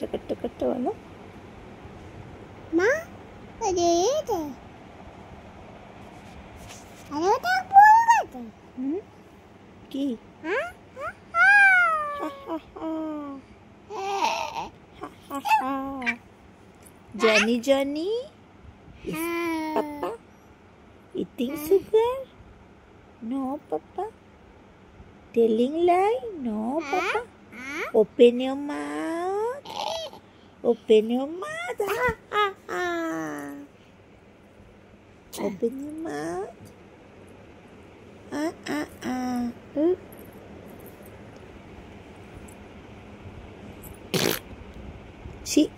करते करते वाला माँ अरे ये अरे तो बोल करते की हाँ Johnny Johnny is Papa eating sugar? No, Papa. Telling lie? No, Papa. Open your mouth. Open your mouth. Open your mouth. She.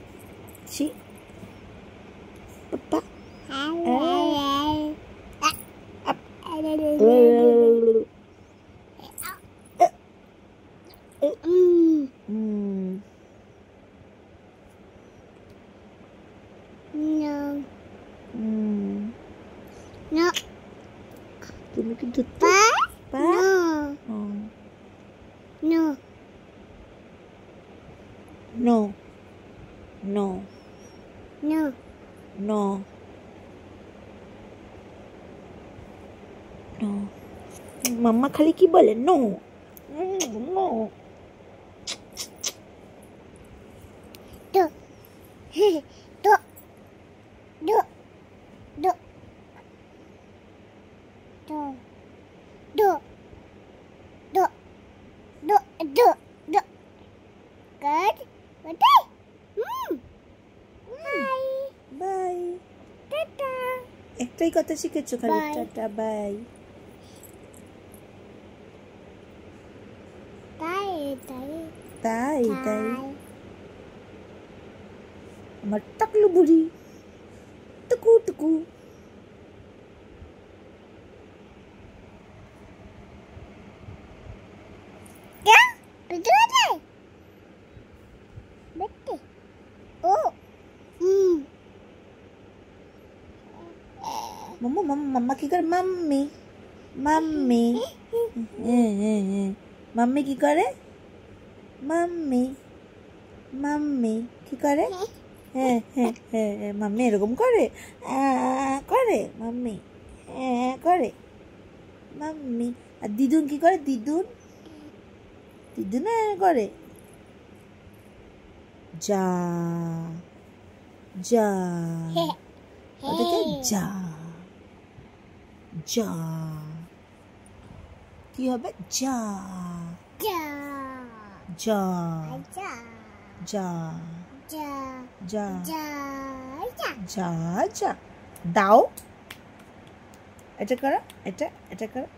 Papa. No. Tunu ki duttu. Pa? No. No. No. No. No. No. Mama খালি কি বলে no. No. Do. Do. Do. Do. Do. Do. Do. Do. Do. Do. Good. Good. Bye. Bye. Tata. একটাই কথা শিখেছো খালি Bye. Tata bye তাই আমার টাকলু বুড়ি টুকু টুকু মাম্মা কি করে মাম্মি মাম্মি মাম্মি কি করে মাম্মি মাম্মি কি করে হ্যাঁ হ্যাঁ হ্যাঁ মাম্মি এরকম করে করে মাম্মি করে মাম্মি আর দিদুন কি করে দিদুন দিদুন করে যা যা ওদেরকে যা যা কি হবে যা যা যা যা যা যা দাও এটা করো এটা করো